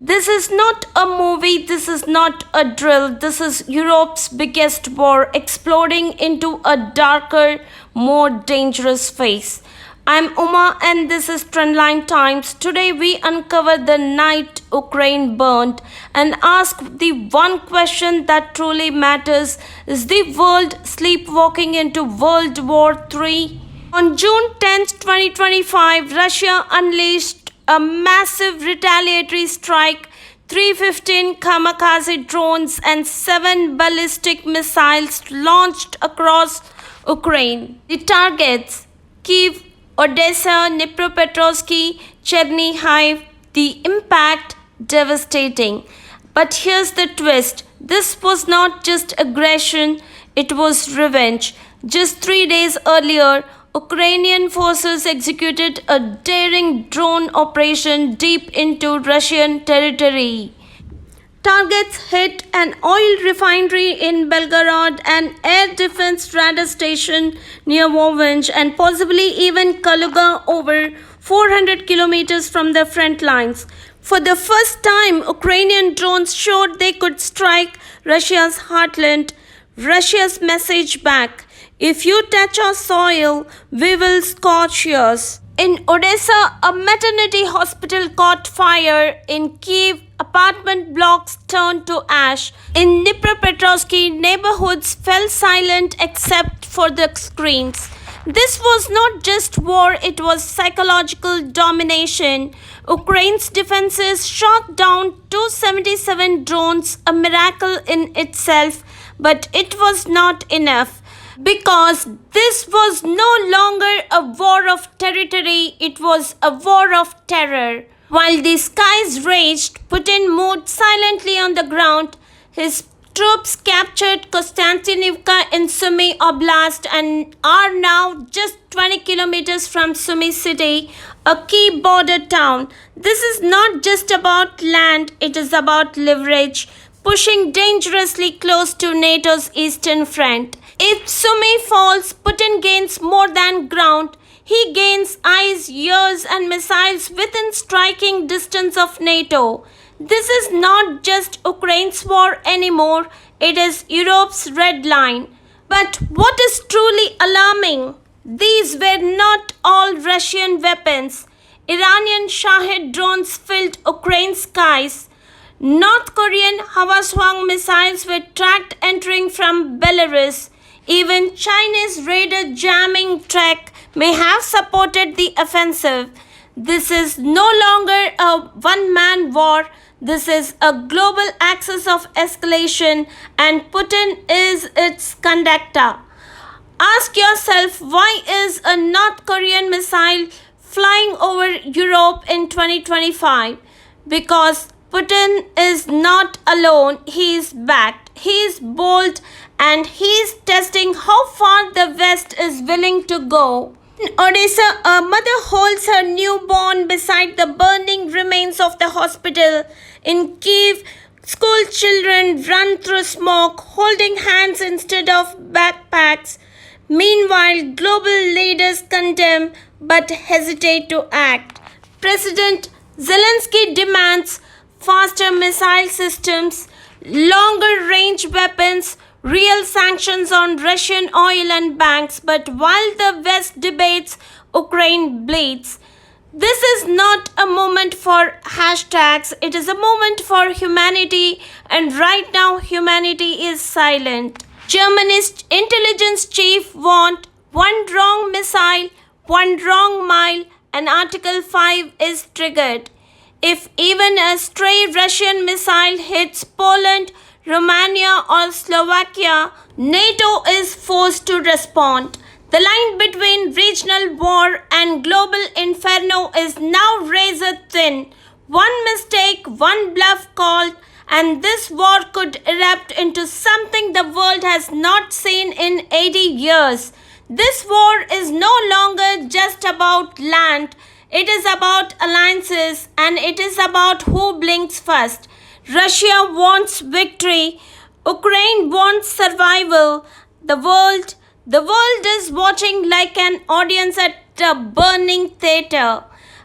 This is not a movie, this is not a drill, this is Europe's biggest war exploding into a darker, more dangerous phase. I'm Uma and this is Trendline Times. Today we uncover the night Ukraine burned and ask the one question that truly matters: is the world sleepwalking into World War III? On June 10th, 2025, Russia unleashed a massive retaliatory strike, 315 kamikaze drones and 7 ballistic missiles launched across Ukraine. The targets: Kiev, Odessa, Dnipropetrovsk, Chernihiv. The impact devastating. But here's the twist: this was not just aggression, it was revenge. Just 3 days earlier, Ukrainian forces executed a daring drone operation deep into Russian territory. Targets hit an oil refinery in Belgorod, an air defense radar station near Voronezh, and possibly even Kaluga, over 400 kilometers from the front lines. For the first time, Ukrainian drones showed they could strike Russia's heartland. Russia's message back: if you touch our soil, we will scorch yours. In Odessa, a maternity hospital caught fire. In Kiev, apartment blocks turned to ash. In Dnipropetrovsk, neighborhoods fell silent except for the screams. This was not just war, it was psychological domination. Ukraine's defenses shot down 277 drones, a miracle in itself, but it was not enough. Because this was no longer a war of territory, it was a war of terror. While the skies raged, Putin moved silently on the ground. His troops captured Konstantinivka in Sumy Oblast and are now just 20 kilometers from Sumy city, a key border town. This is not just about land, it is about leverage, pushing dangerously close to NATO's eastern front. If Sumy falls, Putin gains more than ground. He gains eyes, ears, and missiles within striking distance of NATO. This is not just Ukraine's war anymore, it is Europe's red line. But what is truly alarming? These were not all Russian weapons. Iranian Shahed drones filled Ukraine's skies. North Korean Hwasong missiles were tracked entering from Belarus. Even Chinese radar jamming tech may have supported the offensive. This is no longer a one-man war. This is a global axis of escalation, and Putin is its conductor. Ask yourself, why is a North Korean missile flying over Europe in 2025? Because Putin is not alone, he is backed, he is bold, and he is testing how far the West is willing to go. In Odessa, a mother holds her newborn beside the burning remains of the hospital. In Kiev, school children run through smoke, holding hands instead of backpacks. Meanwhile, global leaders condemn but hesitate to act. President Zelensky demands faster missile systems, longer range weapons, real sanctions on Russian oil and banks. But while the West debates, Ukraine bleeds. This is not a moment for hashtags, it is a moment for humanity, and right now humanity is silent. Germany's intelligence chief warned: one wrong missile, one wrong mile, and Article 5 is triggered. If even a stray Russian missile hits Poland, Romania, or Slovakia, NATO is forced to respond. The line between regional war and global inferno is now razor thin. One mistake, one bluff called, and this war could erupt into something the world has not seen in 80 years. This war is no longer just about land. It is about alliances, and it is about who blinks first. Russia wants victory. Ukraine wants survival. The world is watching like an audience at a burning theater.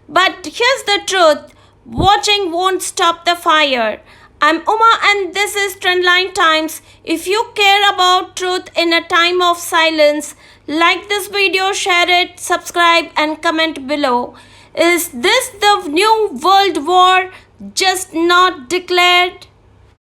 But here's the truth: Watching won't stop the fire. I'm Uma and this is Trendline Times. If you care about truth in a time of silence, like this video, share it, subscribe and comment below. Is this the new world war just not declared?